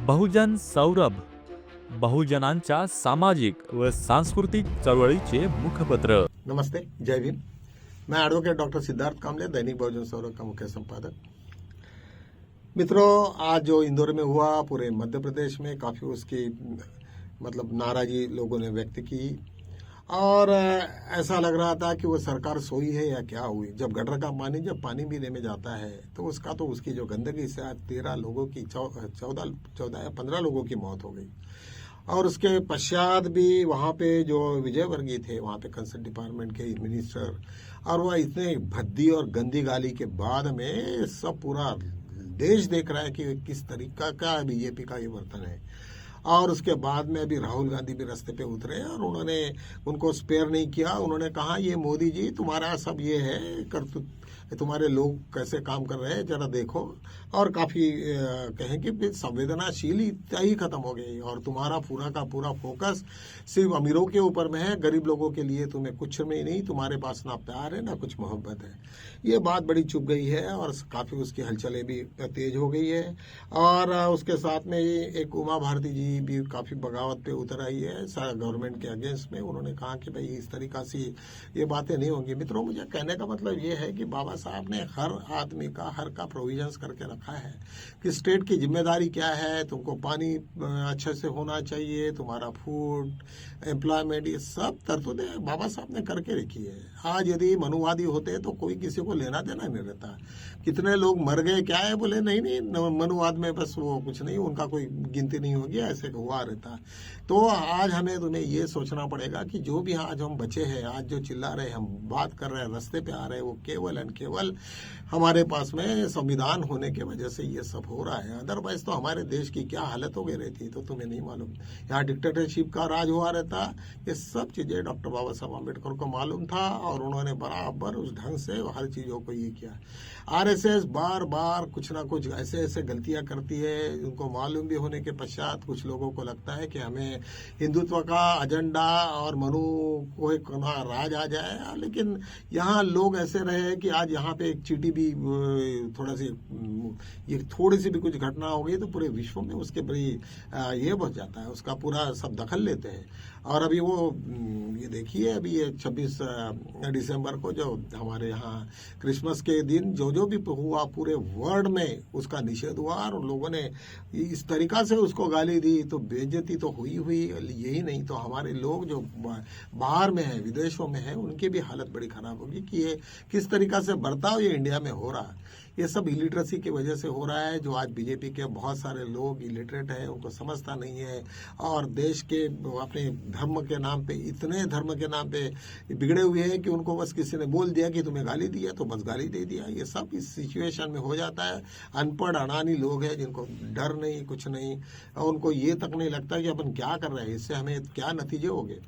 बहुजन सौरभ, बहुजनांच्या सामाजिक व सांस्कृतिक चळवळीचे मुखपत्र। नमस्ते, जय भीम। मैं एडवोकेट डॉक्टर सिद्धार्थ कामले, दैनिक बहुजन सौरभ का मुख्य संपादक। मित्रों, आज जो इंदौर में हुआ, पूरे मध्य प्रदेश में काफी उसकी नाराजगी लोगों ने व्यक्त की और ऐसा लग रहा था कि वो सरकार सोई है या क्या हुई। जब गटर का पानी जब पानी पीने में जाता है तो उसकी जो गंदगी से आज 13 लोगों की 14 या 15 लोगों की मौत हो गई। और उसके पश्चात भी वहाँ पे जो विजय वर्गीय थे, वहाँ पे कंसर्न डिपार्टमेंट के मिनिस्टर, और वह इतने भद्दी और गंदी गाली के बाद में सब पूरा देश देख रहा है कि किस तरीका का बीजेपी का ये वर्तन है। और उसके बाद में अभी राहुल गांधी भी रास्ते पे उतरे और उन्होंने उनको स्पेयर नहीं किया। उन्होंने कहा, ये मोदी जी तुम्हारा सब ये है करतूत, तुम्हारे लोग कैसे काम कर रहे हैं जरा देखो। और काफी कहें कि संवेदनाशीलता ही खत्म हो गई और तुम्हारा पूरा का पूरा फोकस सिर्फ अमीरों के ऊपर में है, गरीब लोगों के लिए तुम्हें कुछ में नहीं, तुम्हारे पास ना प्यार है ना कुछ मोहब्बत है। ये बात बड़ी चुप गई है और काफी उसकी हलचलें भी तेज हो गई है। और उसके साथ में एक उमा भारती जी भी काफी बगावत पे उतर आई है गवर्नमेंट के अगेंस्ट में। उन्होंने कहा कि भाई इस तरीका से ये बातें नहीं होंगी। मित्रों, मुझे कहने का मतलब ये है कि बाबा साहब ने हर आदमी का हर का प्रोविजंस करके रखा है कि स्टेट की जिम्मेदारी क्या है। तुमको पानी अच्छे से होना चाहिए, तुम्हारा फूड, एम्प्लॉयमेंट, ये सब तरतूदें बाबा साहब ने करके रखी है। आज यदि मनुवादी होते तो कोई किसी को लेना देना नहीं रहता। कितने लोग मर गए क्या है, बोले नहीं मनुवाद में बस वो कुछ नहीं, उनका कोई गिनती नहीं होगी, ऐसे हुआ रहता। तो आज हमें तुम्हें ये सोचना पड़ेगा कि जो भी आज हम बचे हैं, आज जो चिल्ला रहे, हम बात कर रहे हैं, रास्ते पे आ रहे हैं, वो केवल एंड केवल हमारे पास में संविधान होने की वजह से ये सब हो रहा है। अदरवाइज तो हमारे देश की क्या हालत हो गई रहती तो तुम्हें नहीं मालूम। यहाँ डिक्टेटरशिप का राज हुआ रहता। ये सब चीजें डॉक्टर बाबा साहब अम्बेडकर को मालूम था और उन्होंने बराबर उस ढंग से हर चीजों को ये किया। आरएसएस बार बार कुछ ना कुछ ऐसे गलतियां करती है। उनको मालूम भी होने के पश्चात कुछ लोगों को लगता है कि हमें हिंदुत्व का एजेंडा और मनु को एक राज आ जाए। लेकिन यहाँ लोग ऐसे रहे कि आज यहाँ पे एक चीटी भी थोड़ी सी भी कुछ घटना हो गई तो पूरे विश्व में उसके बड़ी ये बच जाता है, उसका पूरा सब दखल लेते हैं। और अभी वो ये देखिए, अभी ये 26 दिसंबर को जो हमारे यहाँ क्रिसमस के दिन जो भी हुआ, पूरे वर्ल्ड में उसका निषेध हुआ और लोगों ने इस तरीका से उसको गाली दी तो बेइज्जती तो हुई। यही नहीं तो हमारे लोग जो बाहर में है, विदेशों में है, उनकी भी हालत बड़ी खराब होगी कि ये किस तरीका से बर्ताव ये इंडिया में हो रहा है। ये सब इलिटरेसी की वजह से हो रहा है। जो आज बीजेपी के बहुत सारे लोग इलिटरेट है, उनको समझता नहीं है और देश के अपने धर्म के नाम पे, इतने धर्म के नाम पे बिगड़े हुए हैं कि उनको बस किसी ने बोल दिया कि तुम्हें गाली दिया तो बस गाली दे दिया। ये सब इस सिचुएशन में हो जाता है। अनपढ़ अनानी लोग हैं जिनको डर नहीं, कुछ नहीं, और उनको ये तक नहीं लगता कि अपन क्या कर रहे हैं, इससे हमें क्या नतीजे होंगे।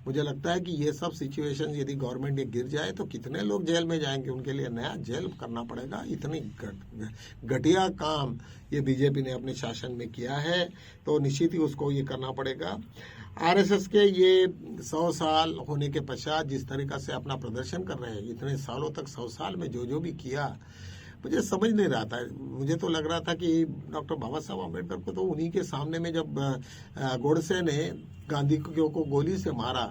मुझे लगता है कि ये सब सिचुएशन यदि गवर्नमेंट ये गिर जाए तो कितने लोग जेल में जाएंगे, उनके लिए नया जेल करना पड़ेगा। इतनी घटिया काम ये बीजेपी ने अपने शासन में किया है तो निश्चित ही उसको ये करना पड़ेगा। आरएसएस के ये 100 साल होने के पश्चात जिस तरीका से अपना प्रदर्शन कर रहे हैं, इतने सालों तक 100 साल में जो भी किया, मुझे समझ नहीं रहा था। मुझे तो लग रहा था कि डॉक्टर बाबा साहब अम्बेडकर को तो उन्हीं के सामने में जब गोडसे ने गांधी को गोली से मारा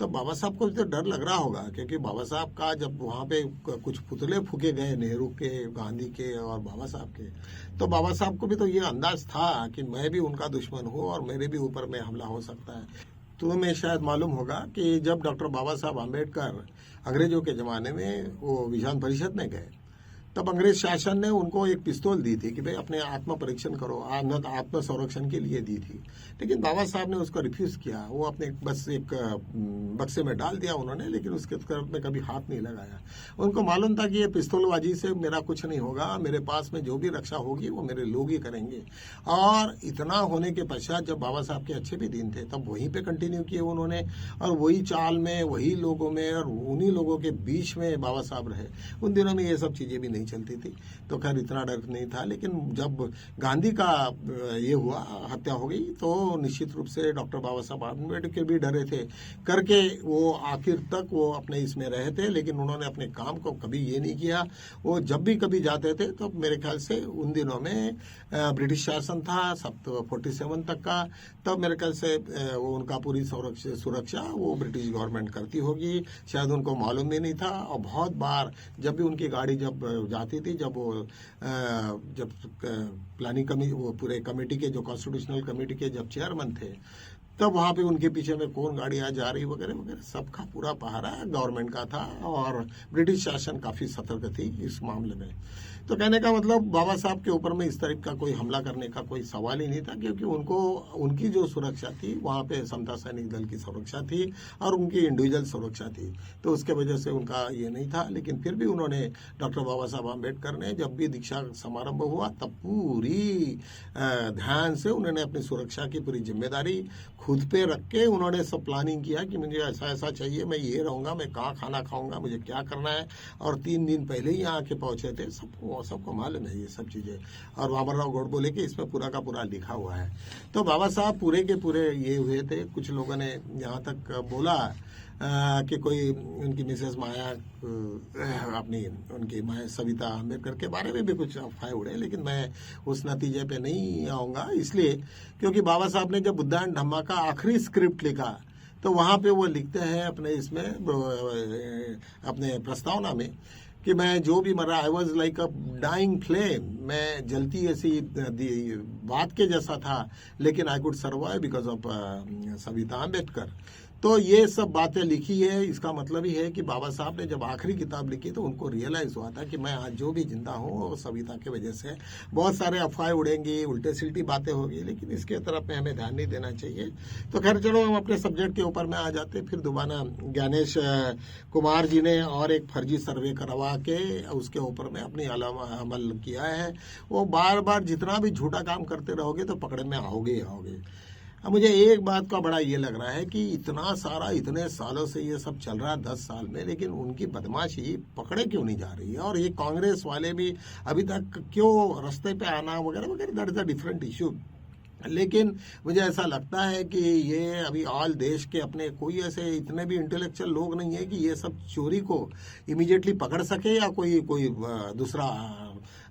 तो बाबा साहब को तो डर लग रहा होगा, क्योंकि बाबा साहब का जब वहां पे कुछ पुतले फूके गए, नेहरू के, गांधी के और बाबा साहब के, तो बाबा साहब को भी तो ये अंदाज था कि मैं भी उनका दुश्मन हूँ और मेरे भी ऊपर में हमला हो सकता है। तो हमें शायद मालूम होगा कि जब डॉक्टर बाबा साहब अम्बेडकर अंग्रेजों के जमाने में वो विधान परिषद में गए, तब अंग्रेज शासन ने उनको एक पिस्तौल दी थी कि भाई अपने आत्म परीक्षण करो, आत्म संरक्षण के लिए दी थी। लेकिन बाबा साहब ने उसको रिफ्यूज किया। वो अपने बस एक बक्से में डाल दिया उन्होंने, लेकिन उसके तरफ में कभी हाथ नहीं लगाया। उनको मालूम था कि ये पिस्तौलबाजी से मेरा कुछ नहीं होगा, मेरे पास में जो भी रक्षा होगी वो मेरे लोग ही करेंगे। और इतना होने के पश्चात जब बाबा साहब के अच्छे भी दिन थे तब वहीं पे कंटिन्यू किए उन्होंने, और वही चाल में, वही लोगों में और उन्हीं लोगों के बीच में बाबा साहब रहे। उन दिनों में ये सब चीजें भी नहीं नहीं चलती थी, तो खैर इतना डर नहीं था। लेकिन जब गांधी का ये हुआ, हत्या हो गई, तो निश्चित रूप से डॉक्टर बाबा साहब आम्बेडकर भी डरे थे करके वो आखिर तक वो अपने इसमें रहे थे। लेकिन उन्होंने अपने काम को कभी ये नहीं किया। वो जब भी कभी जाते थे तो मेरे ख्याल से उन दिनों में ब्रिटिश शासन था 47 तक का, तब मेरे ख्याल से वो उनका पूरी सुरक्षा वो ब्रिटिश गवर्नमेंट करती होगी, शायद उनको मालूम भी नहीं था। और बहुत बार जब भी उनकी गाड़ी जब जाती थी, जब वो जब प्लानिंग कमेटी, वो पूरे कमेटी के जो कॉन्स्टिट्यूशनल कमेटी के जब चेयरमैन थे, तब वहां पे उनके पीछे में कौन गाड़ियां जा रही वगैरह वगैरह सबका पूरा पहरा गवर्नमेंट का था। और ब्रिटिश शासन काफी सतर्क थी इस मामले में। तो कहने का मतलब बाबा साहब के ऊपर में इस तरह का कोई हमला करने का कोई सवाल ही नहीं था, क्योंकि उनको उनकी जो सुरक्षा थी वहां पे समता सैनिक दल की सुरक्षा थी और उनकी इंडिविजुअल सुरक्षा थी, तो उसके वजह से उनका ये नहीं था। लेकिन फिर भी उन्होंने, डॉक्टर बाबा साहब आम्बेडकर ने जब भी दीक्षा समारंभ हुआ तब पूरी ध्यान से उन्होंने अपनी सुरक्षा की पूरी जिम्मेदारी खुद पे रख के उन्होंने सब प्लानिंग किया कि मुझे ऐसा ऐसा चाहिए, मैं ये रहूंगा, मैं कहाँ खाना खाऊंगा, मुझे क्या करना है। और 3 दिन पहले ही यहाँ आके पहुंचे थे, सबको मालूम है ये सब चीजें। और बाबूराव गोडबोले के इसमें पूरा का पूरा लिखा हुआ है। तो बाबा साहब पूरे के पूरे ये हुए थे। कुछ लोगों ने यहाँ तक बोला कि कोई उनकी मिसेस माया, अपनी उनकी माया सविता अम्बेडकर के बारे में भी कुछ अफवाहें उड़े, लेकिन मैं उस नतीजे पे नहीं आऊंगा, इसलिए क्योंकि बाबा साहब ने जब बुद्धान धम्मा का आखिरी स्क्रिप्ट लिखा तो वहां पे वो लिखते हैं अपने इसमें, अपने प्रस्तावना में, कि मैं जो भी मरा, I was like a dying flame, मैं जलती ऐसी बात के जैसा था, लेकिन I could survive because of Savita Ambedkar. तो ये सब बातें लिखी है। इसका मतलब ही है कि बाबा साहब ने जब आखिरी किताब लिखी तो उनको रियलाइज हुआ था कि मैं आज जो भी जिंदा हूँ वो सविता की वजह से। बहुत सारे अफवाहें उड़ेंगी, उल्टे सिल्टी बातें होगी, लेकिन इसके तरफ में हमें ध्यान नहीं देना चाहिए। तो खैर चलो हम अपने सब्जेक्ट के ऊपर में आ जाते। फिर दोबारा ज्ञानेश कुमार जी ने और एक फर्जी सर्वे करवा के उसके ऊपर में अपनी अमल किया है। वो बार बार जितना भी झूठा काम करते रहोगे तो पकड़े में आओगे ही आओगे। अब मुझे एक बात का बड़ा ये लग रहा है कि इतना सारा, इतने सालों से ये सब चल रहा है, 10 साल में, लेकिन उनकी बदमाशी पकड़े क्यों नहीं जा रही है। और ये कांग्रेस वाले भी अभी तक क्यों रास्ते पे आना वगैरह वगैरह, that is a different issue. लेकिन मुझे ऐसा लगता है कि ये अभी ऑल देश के अपने कोई ऐसे इतने भी इंटेलेक्चुअल लोग नहीं है कि ये सब चोरी को इमीडिएटली पकड़ सके, या कोई दूसरा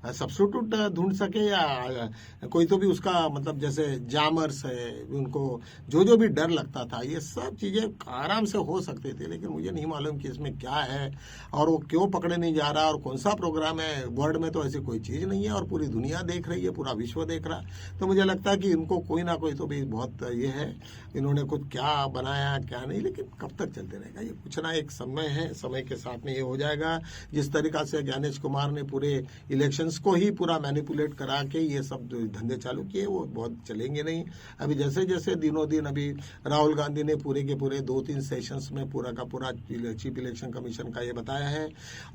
सब्स्टिट्यूट ढूंढ सके, या कोई तो भी उसका मतलब जैसे जामर्स है, उनको जो भी डर लगता था, ये सब चीजें आराम से हो सकती थी। लेकिन मुझे नहीं मालूम कि इसमें क्या है और वो क्यों पकड़े नहीं जा रहा और कौन सा प्रोग्राम है। वर्ल्ड में तो ऐसी कोई चीज नहीं है और पूरी दुनिया देख रही है, पूरा विश्व देख रहा है। तो मुझे लगता है कि इनको कोई ना कोई तो भी बहुत ये है, इन्होंने कुछ क्या बनाया क्या नहीं। लेकिन कब तक चलते रहेगा ये, कुछ ना एक समय है, समय के साथ में ये हो जाएगा। जिस तरीका से ज्ञानेश कुमार ने पूरे इलेक्शंस को ही पूरा मैनिपुलेट करा के ये सब धंधे चालू किए, वो बहुत चलेंगे नहीं। अभी जैसे जैसे दिनों दिन, अभी राहुल गांधी ने पूरे के पूरे 2-3 सेशंस में पूरा का पूरा चीफ इलेक्शन कमीशन का ये बताया है।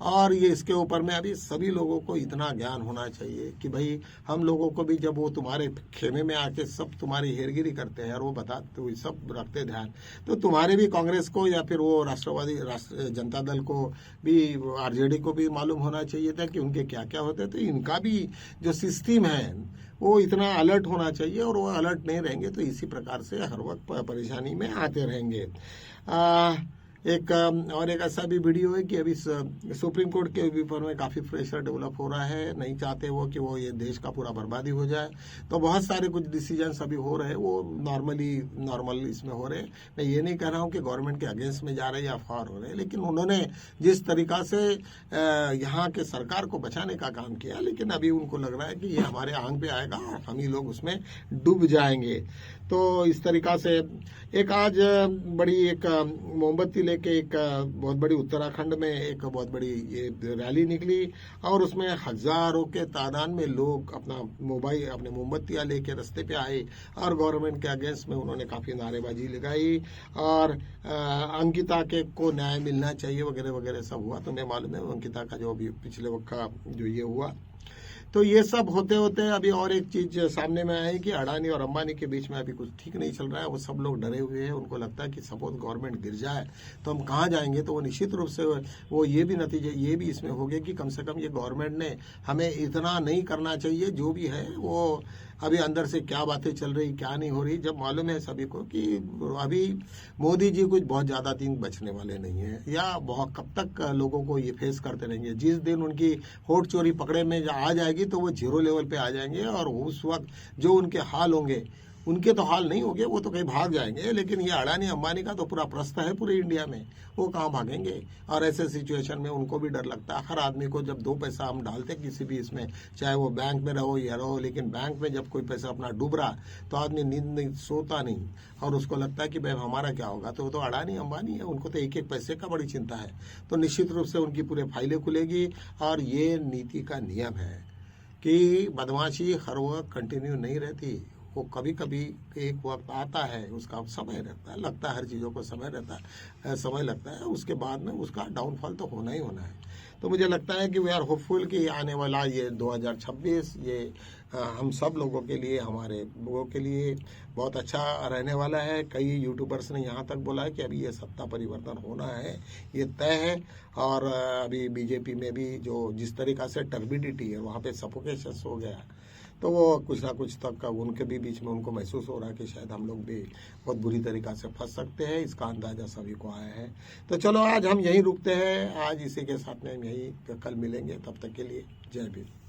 और ये इसके ऊपर में अभी सभी लोगों को इतना ज्ञान होना चाहिए कि भाई हम लोगों को भी, जब वो तुम्हारे खेमे में आके सब तुम्हारी हेरगिरी करते हैं और वो बताते हुए सब रखते ध्यान, तो तुम्हारे भी कांग्रेस को या फिर वो राष्ट्रवादी जनता दल को भी, आरजेडी को भी मालूम होना चाहिए था कि उनके क्या क्या होते। तो इनका भी जो सिस्टम है वो इतना अलर्ट होना चाहिए, और वो अलर्ट नहीं रहेंगे तो इसी प्रकार से हर वक्त परेशानी में आते रहेंगे। एक और एक ऐसा भी वीडियो है कि अभी सुप्रीम कोर्ट के ऊपर में काफी प्रेशर डेवलप हो रहा है। नहीं चाहते वो कि वो ये देश का पूरा बर्बादी हो जाए, तो बहुत सारे कुछ डिसीजंस अभी हो रहे हैं, वो नॉर्मल इसमें हो रहे हैं। मैं ये नहीं कह रहा हूँ कि गवर्नमेंट के अगेंस्ट में जा रहे हैं या फार हो रहे हैं, लेकिन उन्होंने जिस तरीका से यहाँ के सरकार को बचाने का काम किया, लेकिन अभी उनको लग रहा है कि ये हमारे आंग पे आएगा और हम ही लोग उसमें डूब जाएंगे। तो इस तरीका से एक आज बड़ी एक मोमबत्ती लेके एक बहुत बड़ी उत्तराखंड में एक बहुत बड़ी ये रैली निकली, और उसमें हजारों के तादाद में लोग अपने मोमबत्तियां लेके रास्ते पे आए और गवर्नमेंट के अगेंस्ट में उन्होंने काफी नारेबाजी लगाई, और अंकिता के को न्याय मिलना चाहिए वगैरह वगैरह सब हुआ। तो मैं मालूम है अंकिता का जो अभी पिछले वक्त का जो ये हुआ, तो ये सब होते होते अभी और एक चीज सामने में आई कि अडानी और अंबानी के बीच में अभी कुछ ठीक नहीं चल रहा है। वो सब लोग डरे हुए हैं, उनको लगता है कि सपोज गवर्नमेंट गिर जाए तो हम कहाँ जाएंगे। तो वो निश्चित रूप से वो ये भी नतीजे ये भी इसमें हो गए कि कम से कम ये गवर्नमेंट ने हमें इतना नहीं करना चाहिए। जो भी है वो अभी अंदर से क्या बातें चल रही क्या नहीं हो रही, जब मालूम है सभी को कि अभी मोदी जी कुछ बहुत ज्यादा दिन बचने वाले नहीं है, या बहुत कब तक लोगों को ये फेस करते रहेंगे। जिस दिन उनकी होट चोरी पकड़े में आ जाएगी तो वो जीरो लेवल पे आ जाएंगे, और उस वक्त जो उनके हाल होंगे उनके तो हाल नहीं होंगे, वो तो कहीं भाग जाएंगे। लेकिन ये अडानी अंबानी का तो पूरा प्रश्न है पूरे इंडिया में, वो कहाँ भागेंगे। और ऐसे सिचुएशन में उनको भी डर लगता है। हर आदमी को जब 2 पैसा हम डालते किसी भी इसमें, चाहे वो बैंक में रहो या रहो, लेकिन बैंक में जब कोई पैसा अपना डूब रहा तो आदमी नींद नहीं सोता नहीं, और उसको लगता है कि भाई हमारा क्या होगा। तो वो तो अडानी अंबानी है, उनको तो एक एक पैसे का बड़ी चिंता है। तो निश्चित रूप से उनकी पूरे फाइलें खुलेगी। और ये नीति का नियम है कि बदमाशी हर वक्त कंटिन्यू नहीं रहती, वो कभी कभी एक वक्त आता है, उसका समय रहता है, लगता है हर चीज़ों को समय रहता है, समय लगता है, उसके बाद में उसका डाउनफॉल तो होना ही होना है। तो मुझे लगता है कि वी आर होपफुल कि आने वाला ये 2026 ये हम सब लोगों के लिए, हमारे लोगों के लिए बहुत अच्छा रहने वाला है। कई यूट्यूबर्स ने यहाँ तक बोला है कि अभी ये सत्ता परिवर्तन होना है, ये तय है। और अभी बीजेपी में भी जो जिस तरीका से टर्बिडिटी है, वहाँ पे सफोकेशन हो गया, तो वो कुछ ना कुछ तक उनके भी बीच में उनको महसूस हो रहा है कि शायद हम लोग भी बहुत बुरी तरीक़ा से फंस सकते हैं। इसका अंदाजा सभी को आया है। तो चलो आज हम यहीं रुकते हैं, आज इसी के साथ में हम यहीं कल मिलेंगे। तब तक के लिए जय भीम।